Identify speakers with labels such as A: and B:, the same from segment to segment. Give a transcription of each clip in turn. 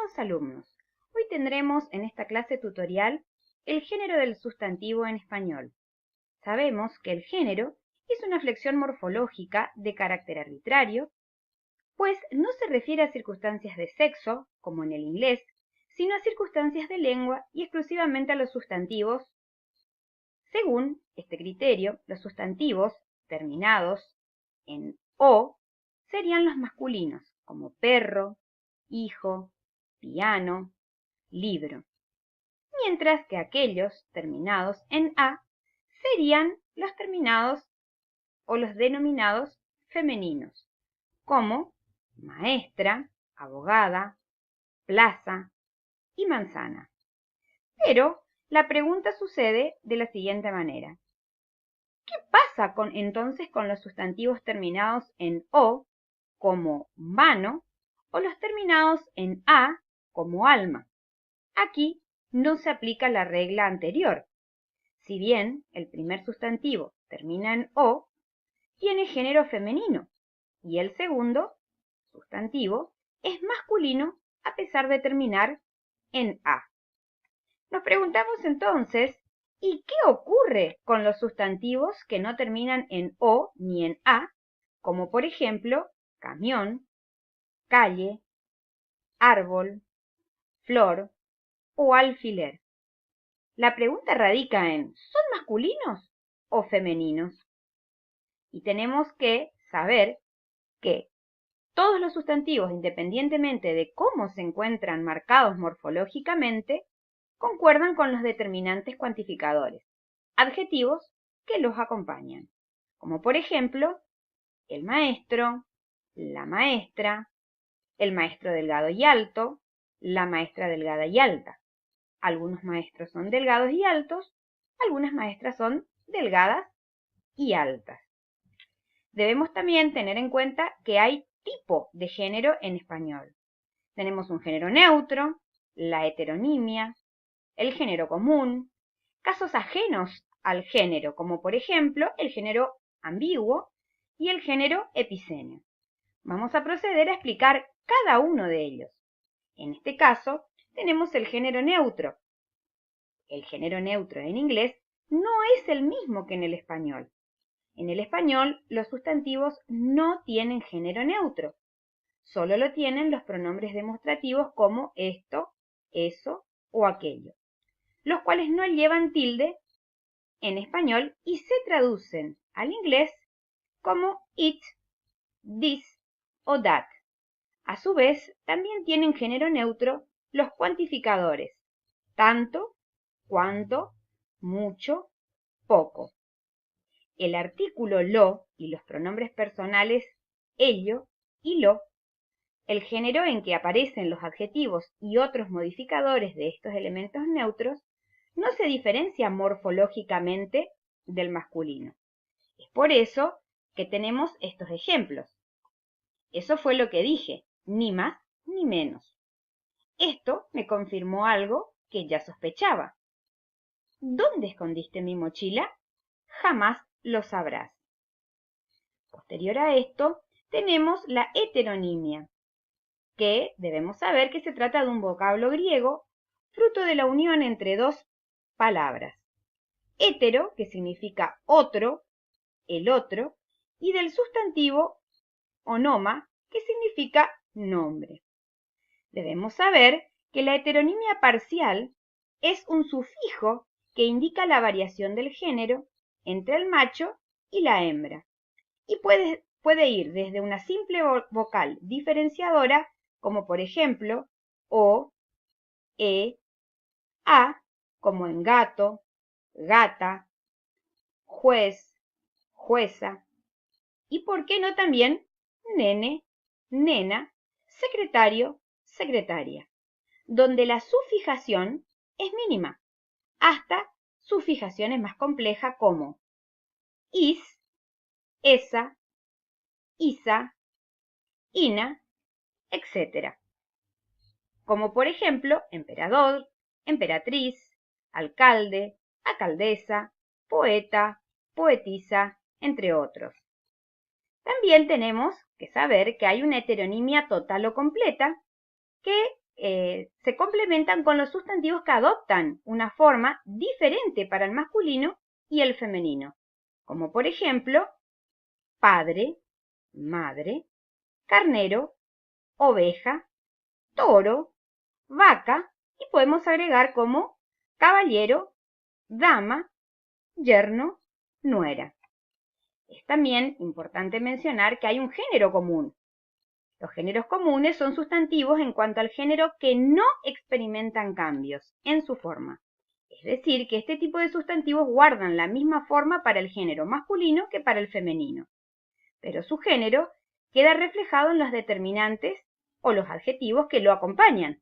A: Estimados alumnos, hoy tendremos en esta clase tutorial el género del sustantivo en español. Sabemos que el género es una flexión morfológica de carácter arbitrario, pues no se refiere a circunstancias de sexo, como en el inglés, sino a circunstancias de lengua y exclusivamente a los sustantivos. Según este criterio, los sustantivos terminados en o serían los masculinos, como perro, hijo, piano, libro, mientras que aquellos terminados en a serían los terminados o los denominados femeninos, como maestra, abogada, plaza y manzana. Pero la pregunta sucede de la siguiente manera. ¿Qué pasa entonces con los sustantivos terminados en o, como mano, o los terminados en a, como alma? Aquí no se aplica la regla anterior. Si bien el primer sustantivo termina en o, tiene género femenino, y el segundo sustantivo es masculino a pesar de terminar en a. Nos preguntamos entonces, ¿y qué ocurre con los sustantivos que no terminan en o ni en a, como por ejemplo camión, calle, árbol, flor o alfiler? La pregunta radica en, ¿son masculinos o femeninos? Y tenemos que saber que todos los sustantivos, independientemente de cómo se encuentran marcados morfológicamente, concuerdan con los determinantes cuantificadores, adjetivos que los acompañan, como por ejemplo, el maestro, la maestra, el maestro delgado y alto, la maestra delgada y alta. Algunos maestros son delgados y altos, algunas maestras son delgadas y altas. Debemos también tener en cuenta que hay tipo de género en español. Tenemos un género neutro, la heteronimia, el género común, casos ajenos al género, como por ejemplo el género ambiguo y el género epicéneo. Vamos a proceder a explicar cada uno de ellos. En este caso, tenemos el género neutro. El género neutro en inglés no es el mismo que en el español. En el español, los sustantivos no tienen género neutro. Solo lo tienen los pronombres demostrativos como esto, eso o aquello, los cuales no llevan tilde en español y se traducen al inglés como it, this o that. A su vez, también tienen género neutro los cuantificadores, tanto, cuanto, mucho, poco. El artículo lo y los pronombres personales ello y lo, el género en que aparecen los adjetivos y otros modificadores de estos elementos neutros, no se diferencia morfológicamente del masculino. Es por eso que tenemos estos ejemplos. Eso fue lo que dije, ni más ni menos. Esto me confirmó algo que ya sospechaba. ¿Dónde escondiste mi mochila? Jamás lo sabrás. Posterior a esto, tenemos la heteronimia, que debemos saber que se trata de un vocablo griego, fruto de la unión entre dos palabras. Hetero, que significa otro, el otro, y del sustantivo onoma, que significa nombre. Debemos saber que la heteronimia parcial es un sufijo que indica la variación del género entre el macho y la hembra, y puede ir desde una simple vocal diferenciadora, como por ejemplo o, a, como en gato, gata, juez, jueza, y por qué no también nene, nena, secretario, secretaria, donde la sufijación es mínima, hasta sufijaciones más complejas como is, esa, isa, ina, etc. Como por ejemplo emperador, emperatriz, alcalde, alcaldesa, poeta, poetisa, entre otros. También tenemos que saber que hay una heteronimia total o completa, que se complementan con los sustantivos que adoptan una forma diferente para el masculino y el femenino, como por ejemplo, padre, madre, carnero, oveja, toro, vaca, y podemos agregar como caballero, dama, yerno, nuera. Es también importante mencionar que hay un género común. Los géneros comunes son sustantivos en cuanto al género que no experimentan cambios en su forma. Es decir, que este tipo de sustantivos guardan la misma forma para el género masculino que para el femenino, pero su género queda reflejado en los determinantes o los adjetivos que lo acompañan,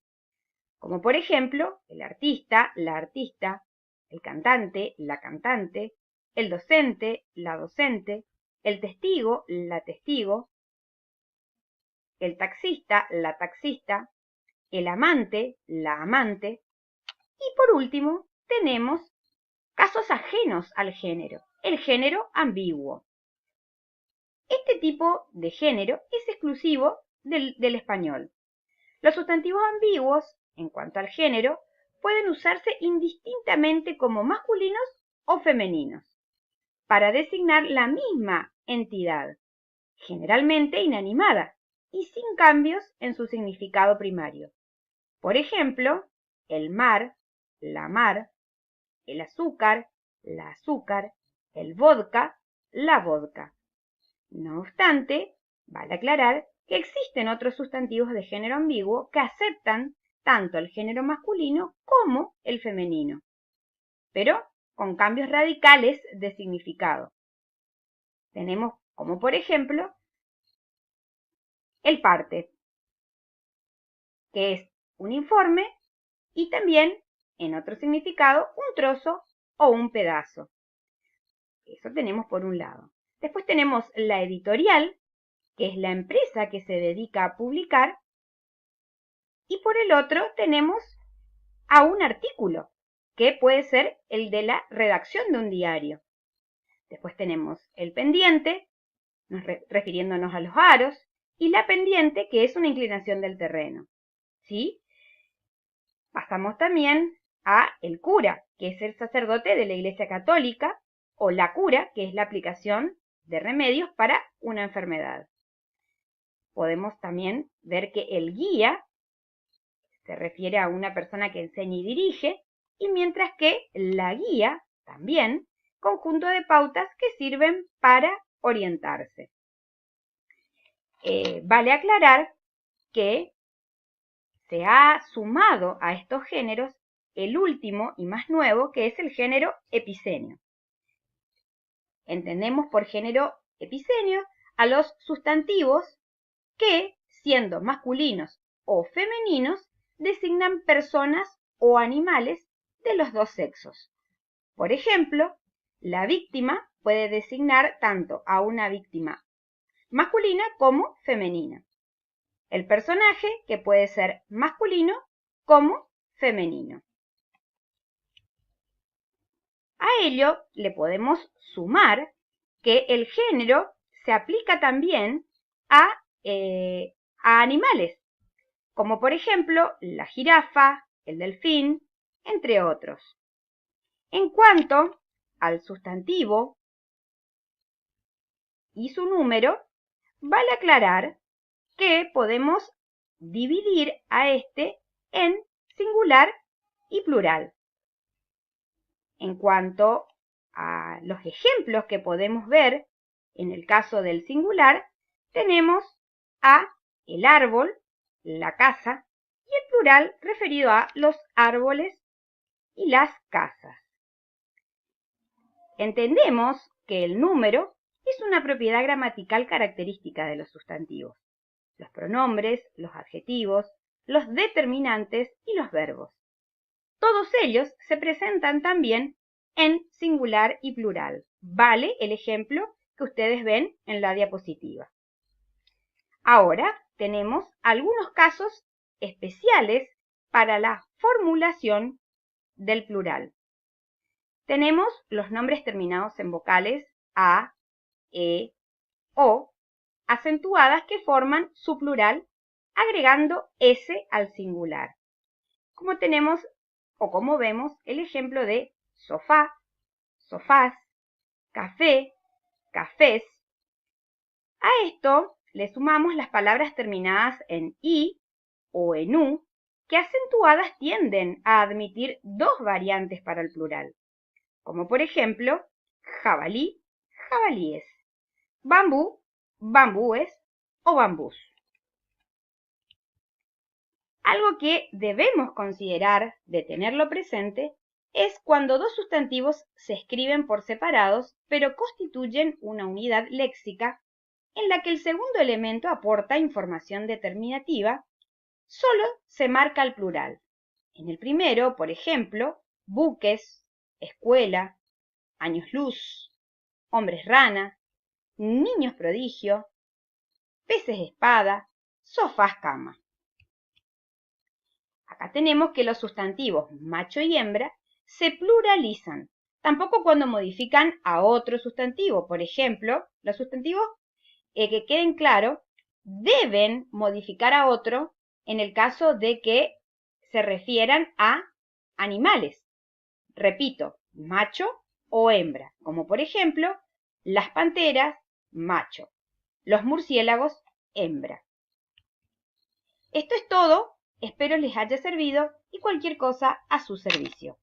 A: como por ejemplo el artista, la artista, el cantante, la cantante, el docente, la docente, el testigo, la testigo, el taxista, la taxista, el amante, la amante, y por último tenemos casos ajenos al género, el género ambiguo. Este tipo de género es exclusivo del español. Los sustantivos ambiguos, en cuanto al género, pueden usarse indistintamente como masculinos o femeninos, para designar la misma entidad, generalmente inanimada y sin cambios en su significado primario. Por ejemplo, el mar, la mar, el azúcar, la azúcar, el vodka, la vodka. No obstante, vale aclarar que existen otros sustantivos de género ambiguo que aceptan tanto el género masculino como el femenino, pero con cambios radicales de significado. Tenemos como por ejemplo el parte, que es un informe, y también en otro significado un trozo o un pedazo. Eso tenemos por un lado. Después tenemos la editorial, que es la empresa que se dedica a publicar, y por el otro tenemos a un artículo, que puede ser el de la redacción de un diario. Después tenemos el pendiente, refiriéndonos a los aros, y la pendiente, que es una inclinación del terreno. ¿Sí? Pasamos también a el cura, que es el sacerdote de la Iglesia Católica, o la cura, que es la aplicación de remedios para una enfermedad. Podemos también ver que el guía se refiere a una persona que enseña y dirige, y mientras que la guía, también, conjunto de pautas que sirven para orientarse. Vale aclarar que se ha sumado a estos géneros el último y más nuevo, que es el género epicenio. Entendemos por género epicenio a los sustantivos que, siendo masculinos o femeninos, designan personas o animales de los dos sexos. Por ejemplo, la víctima puede designar tanto a una víctima masculina como femenina. El personaje, que puede ser masculino como femenino. A ello le podemos sumar que el género se aplica también a animales, como por ejemplo la jirafa, el delfín, entre otros. En cuanto al sustantivo y su número, vale aclarar que podemos dividir a este en singular y plural. En cuanto a los ejemplos que podemos ver, en el caso del singular, tenemos a el árbol, la casa, y el plural referido a los árboles y las casas. Entendemos que el número es una propiedad gramatical característica de los sustantivos, los pronombres, los adjetivos, los determinantes y los verbos. Todos ellos se presentan también en singular y plural. Vale el ejemplo que ustedes ven en la diapositiva. Ahora tenemos algunos casos especiales para la formulación del plural. Tenemos los nombres terminados en vocales a, e, o, acentuadas, que forman su plural agregando S al singular. Como tenemos o como vemos el ejemplo de sofá, sofás, café, cafés. A esto le sumamos las palabras terminadas en i o en u, que acentuadas tienden a admitir dos variantes para el plural, como por ejemplo jabalí, jabalíes, bambú, bambúes o bambús. Algo que debemos considerar de tenerlo presente es cuando dos sustantivos se escriben por separados, pero constituyen una unidad léxica en la que el segundo elemento aporta información determinativa, solo se marca el plural. En el primero, por ejemplo, buques, escuela, años luz, hombres rana, niños prodigio, peces espada, sofás cama. Acá tenemos que los sustantivos macho y hembra se pluralizan, tampoco cuando modifican a otro sustantivo. Por ejemplo, los sustantivos, que queden claros, deben modificar a otro en el caso de que se refieran a animales. Repito, macho o hembra, como por ejemplo, las panteras, macho, los murciélagos, hembra. Esto es todo, espero les haya servido y cualquier cosa a su servicio.